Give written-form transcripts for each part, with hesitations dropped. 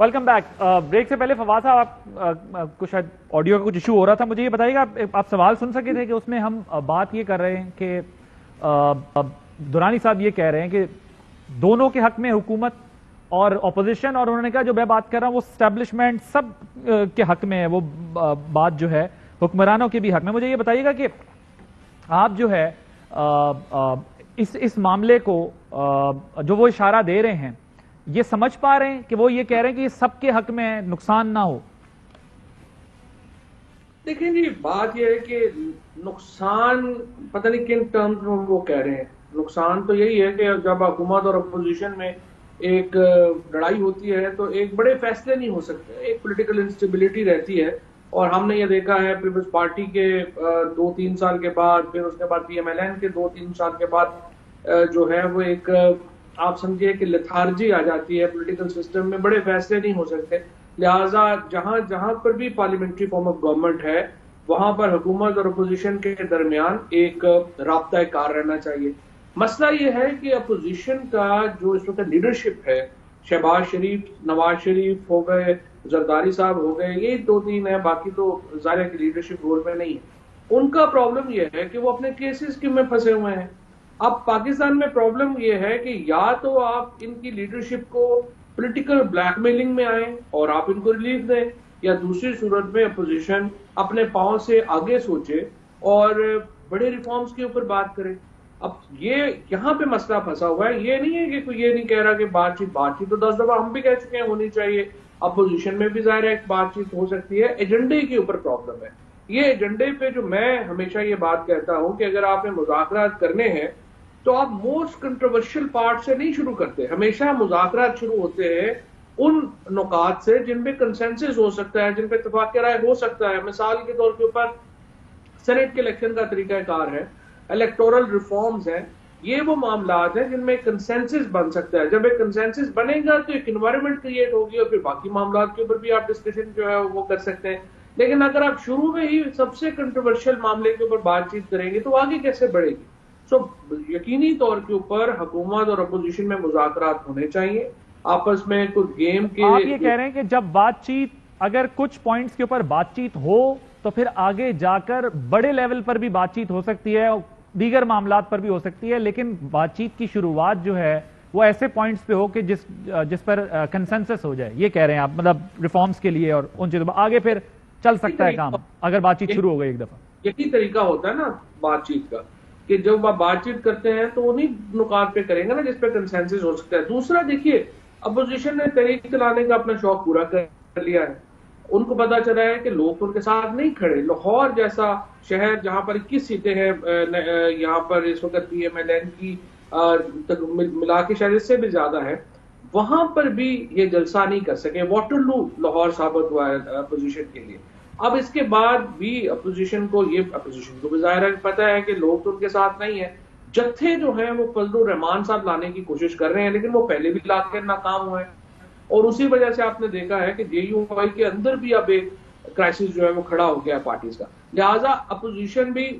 Welcome back. Break से पहले फवाद साहब आप कुछ शायद ऑडियो का कुछ इशू हो रहा था, मुझे ये बताइएगा आप सवाल सुन सके थे कि उसमें हम बात ये कर रहे हैं कि दुरानी साहब ये कह रहे हैं कि दोनों के हक में हुकूमत और अपोजिशन, और उन्होंने कहा जो मैं बात कर रहा हूँ वो स्टैब्लिशमेंट सब के हक में है, वो बात जो है हुक्मरानों के भी हक में। मुझे ये बताइएगा कि आप जो है इस मामले को जो वो इशारा दे रहे हैं ये समझ पा रहे हैं कि वो ये कह रहे हैं कि ये सबके हक में है, नुकसान ना हो? देखिए जी, बात ये है कि नुकसान पता नहीं किन टर्म्स में वो कह रहे हैं। नुकसान तो यही है कि जब हुकूमत और अपोजिशन में एक लड़ाई होती है तो एक बड़े फैसले नहीं हो सकते, एक पॉलिटिकल इंस्टेबिलिटी रहती है। और हमने ये देखा है पीपल्स पार्टी के 2-3 साल के बाद, फिर उसके बाद PMLN के 2-3 साल के बाद जो है वो एक आप समझिए कि लेथार्जी आ जाती है पॉलिटिकल सिस्टम में, बड़े फैसले नहीं हो सकते। लिहाजा जहां जहां पर भी पार्लियामेंट्री फॉर्म ऑफ गवर्नमेंट है वहां पर हुकूमत और अपोजिशन के दरमियान एक राब्ता कार रहना चाहिए। मसला ये है कि अपोजिशन का जो इस वक्त लीडरशिप है, शहबाज शरीफ, नवाज शरीफ हो गए, जरदारी साहब हो गए, ये 2-3 है, बाकी तो ज़ाहिर की लीडरशिप रोल में नहीं है। उनका प्रॉब्लम ये है कि वो अपने केसेस में फंसे हुए हैं। अब पाकिस्तान में प्रॉब्लम ये है कि या तो आप इनकी लीडरशिप को पॉलिटिकल ब्लैकमेलिंग में आए और आप इनको रिलीफ दें, या दूसरी सूरत में अपोजिशन अपने पांव से आगे सोचे और बड़े रिफॉर्म्स के ऊपर बात करे। अब ये यहाँ पे मसला फंसा हुआ है। ये नहीं है कि कोई ये नहीं कह रहा कि बातचीत तो 10 दफा हम भी कह चुके हैं होनी चाहिए, अपोजिशन में भी जाहिर है बातचीत हो सकती है। एजेंडे के ऊपर प्रॉब्लम है। ये एजेंडे पे जो मैं हमेशा ये बात कहता हूं कि अगर आपने मुज़ाकरात करने हैं तो आप मोस्ट कंट्रोवर्शियल पार्ट से नहीं शुरू करते। हमेशा मुज़ाकरात शुरू होते हैं उन नुकात से जिन पे कंसेंसस हो सकता है, जिन पे इत्तेफाक राय हो सकता है। मिसाल के तौर के ऊपर सेनेट के इलेक्शन का तरीकाकार है, इलेक्टोरल रिफॉर्म्स है, ये वो मामलात हैं जिनमें कंसेंसस बन सकता है। जब एक कंसेंसस बनेगा तो एक एनवायरनमेंट क्रिएट होगी और फिर बाकी मामलात के ऊपर भी आप डिस्कशन जो है वो कर सकते हैं। लेकिन अगर आप शुरू में ही सबसे कंट्रोवर्शियल मामले के ऊपर बातचीत करेंगे तो आगे कैसे बढ़ेगी? यकीनी तौर के ऊपर हुकूमत और अपोजिशन में मुज़ाकरात होने चाहिए आपस में कुछ गेम के। आप ये कह रहे हैं कि जब बातचीत, अगर कुछ पॉइंट्स के ऊपर बातचीत हो तो फिर आगे जाकर बड़े लेवल पर भी बातचीत हो सकती है और दीगर मामलात पर भी हो सकती है, लेकिन बातचीत की शुरुआत जो है वो ऐसे पॉइंट्स पे हो कि जिस पर कंसेंसस हो जाए। ये कह रहे हैं आप, मतलब रिफॉर्म्स के लिए और उन चीजों पर आगे फिर चल सकता है काम अगर बातचीत शुरू हो गई एक दफा। यही तरीका होता है ना बातचीत का कि जब आप बातचीत करते हैं तो उन्हीं नुकात पे करेंगे ना जिस पे कंसेंसस हो सकता है। दूसरा, देखिए अपोजिशन ने तहरीक चलाने का अपना शौक पूरा कर लिया है। उनको पता चला है कि लोग तो उनके साथ नहीं खड़े। लाहौर जैसा शहर जहां पर 21 सीटें हैं, यहाँ पर इस वक्त PMLN की मिला के शायद इससे भी ज्यादा है, वहां पर भी ये जलसा नहीं कर सके। वाटरलू लाहौर साबित हुआ है अपोजिशन के लिए। अब इसके बाद भी अपोजिशन को भी जाहिर पता है कि लोग तो उनके साथ नहीं है। जत्थे जो है वो फजलुर रहमान साहब लाने की कोशिश कर रहे हैं, लेकिन वो पहले भी लाकर नाकाम हुए हैं। और उसी वजह से आपने देखा है कि JUI के अंदर भी अब एक क्राइसिस जो है वो खड़ा हो गया है पार्टीज का। लिहाजा अपोजिशन भी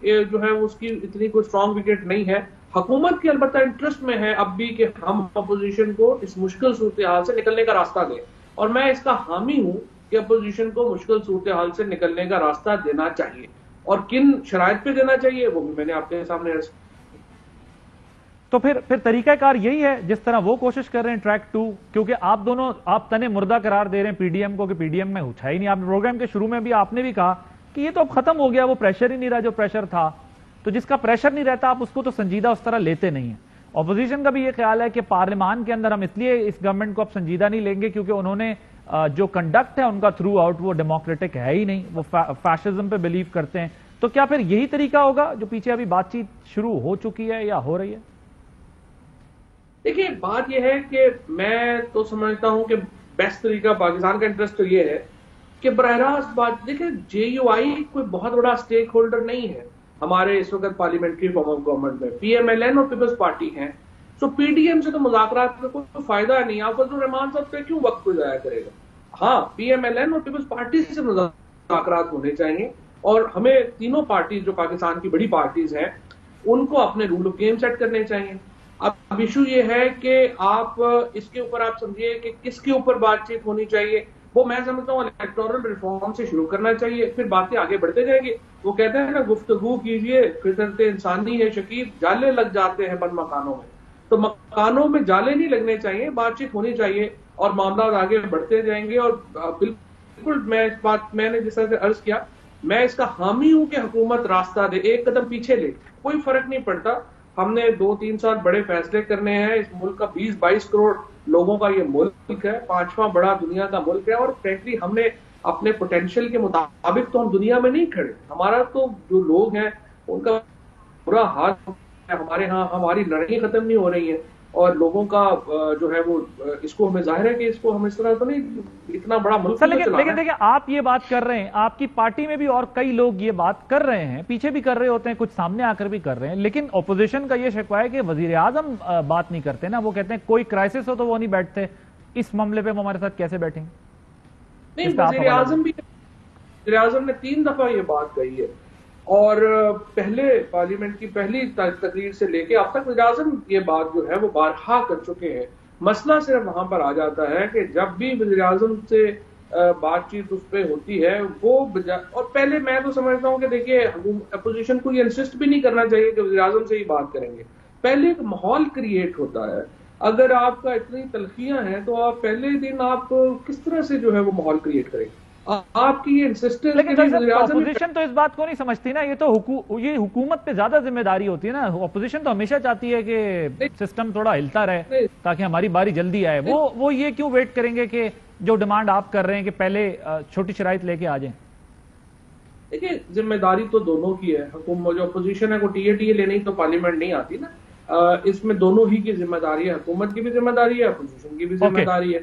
जो है उसकी इतनी कोई स्ट्रॉन्ग विकेट नहीं है। हुकूमत के अलबत्ता इंटरेस्ट में है अब भी कि हम अपोजिशन को इस मुश्किल सूरत हाल से निकलने का रास्ता दें, और मैं इसका हामी हूं कि अपोजिशन को मुश्किल सूरत हाल से निकलने का रास्ता देना चाहिए। और किन शराइत पे देना चाहिए वो भी मैंने आपके सामने रखा। तो फिर तरीकाकार यही है जिस तरह वो कोशिश कर रहे हैं ट्रैक 2, क्योंकि आप तने मुर्दा करार दे रहे हैं PDM को कि PDM में उठा ही नहीं। आपने प्रोग्राम के शुरू में भी आपने भी कहा कि ये तो अब खत्म हो गया, वो प्रेशर ही नहीं रहा जो प्रेशर था। तो जिसका प्रेशर नहीं रहता आप उसको तो संजीदा उस तरह लेते नहीं है। ऑपोजिशन का भी ये ख्याल है कि पार्लियामान के अंदर हम इसलिए इस गवर्नमेंट को अब संजीदा नहीं लेंगे क्योंकि उन्होंने जो कंडक्ट है उनका थ्रू आउट वो डेमोक्रेटिक है ही नहीं, वो फैशिज्म पे बिलीव करते हैं। तो क्या फिर यही तरीका होगा जो पीछे अभी बातचीत शुरू हो चुकी है या हो रही है? देखिए, बात यह है कि मैं तो समझता हूं कि बेस्ट तरीका पाकिस्तान का इंटरेस्ट तो ये है कि बरह रास्त बात। देखिए, JUI कोई बहुत बड़ा स्टेक होल्डर नहीं है हमारे इस वक्त पार्लियामेंट्री फॉर्म ऑफ गवर्नमेंट में। PMLN और पीपल्स पार्टी हैं। सो PDM से तो मुज़ाकरात में कोई फायदा नहीं। आप फजलुर रहमान साहब पे क्यों वक्त को जाया करेगा? हाँ, PMLN और पीपल्स पार्टी से मुज़ाकरात होने चाहिए और हमें तीनों पार्टी जो पाकिस्तान की बड़ी पार्टीज हैं उनको अपने रूल ऑफ गेम सेट करने चाहिए। اب ایشو یہ ہے کہ آپ اس کے اوپر آپ سمجھیے کہ کس کے اوپر بات چیت ہونی چاہیے. وہ میں سمجھتا ہوں الیکٹورل ریفارم سے شروع کرنا چاہیے, پھر باتیں آگے بڑھتے جائیں گے. وہ کہتے ہیں نا گفتگو کیجئے فطرت انسانی ہے شکیب, جالے لگ جاتے ہیں بند مکانوں میں. تو مکانوں میں جالے نہیں لگنے چاہیے, بات چیت ہونی چاہیے اور معاملات آگے بڑھتے جائیں گے. اور بالکل میں اس بات میں نے جس طرح سے عرض کیا, میں اس کا حامی ہوں کہ حکومت راستہ دے, ایک قدم پیچھے لے, کوئی فرق نہیں پڑتا. ہم نے 2-3 سال بڑے فیصلے کرنے ہیں. اس ملک کا 20-22 کروڑ لوگوں کا یہ ملک ہے, 5واں بڑا دنیا کا ملک ہے, اور فرینکلی ہم نے اپنے پوٹینشیل کے مطابق تو ہم دنیا میں نہیں کھڑے. ہمارا تو جو لوگ ہیں ان کا برا حال ہے. ہمارے ہاں ہماری لڑائی ختم نہیں ہو رہی ہیں, اور لوگوں کا جو ہے وہ اس کو ہمیں ظاہر ہے کہ اس کو ہم اس طرح تو نہیں, اتنا بڑا ملک. لیکن دیکھیں آپ یہ بات کر رہے ہیں, آپ کی پارٹی میں بھی اور کئی لوگ یہ بات کر رہے ہیں, پیچھے بھی کر رہے ہوتے ہیں, کچھ سامنے آ کر بھی کر رہے ہیں, لیکن اپوزیشن کا یہ شکوہ ہے کہ وزیر اعظم بات نہیں کرتے نا. وہ کہتے ہیں کوئی کرائسس ہو تو وہ نہیں بیٹھتے. اس معاملے پہ وہ ہمارے ساتھ کیسے بیٹھیں؟ نہیں, وزیر اعظم نے 3 دفعہ یہ بات کہی ہے, اور پہلے پارلیمنٹ کی پہلی تقریر سے لے کے اب تک وزیر اعظم یہ بات جو ہے وہ بارہا کر چکے ہیں. مسئلہ صرف وہاں پر آ جاتا ہے کہ جب بھی وزیر اعظم سے بات چیت اس پہ ہوتی ہے وہ اور پہلے میں تو سمجھتا ہوں کہ دیکھیے اپوزیشن کو یہ انسسٹ بھی نہیں کرنا چاہیے کہ وزیر اعظم سے ہی بات کریں گے. پہلے ایک ماحول کریٹ ہوتا ہے. اگر آپ کا اتنی تلخیاں ہیں تو آپ پہلے دن آپ کس طرح سے جو ہے وہ ماحول کریٹ کریں گے؟ آپ کی یہ انسسٹنس. لیکن اپوزیشن تو اس بات کو نہیں سمجھتی نا, یہ تو یہ حکومت پہ زیادہ ذمہ داری ہوتی ہے نا. اپوزیشن تو ہمیشہ چاہتی ہے کہ سسٹم تھوڑا ہلتا رہے تاکہ ہماری باری جلدی آئے. وہ یہ کیوں ویٹ کریں گے کہ جو ڈیمانڈ آپ کر رہے ہیں کہ پہلے چھوٹی شرائط لے کے آ جائیں؟ دیکھیں ذمہ داری تو دونوں کی ہے. حکومت جو اپوزیشن ہے وہ ٹی اے لے نہیں تو پارلیمنٹ نہیں آتی نا. اس میں دونوں ہی کی ذمہ داری ہے, حکومت کی بھی ذمہ داری ہے, اپوزیشن کی بھی ذمہ داری ہے.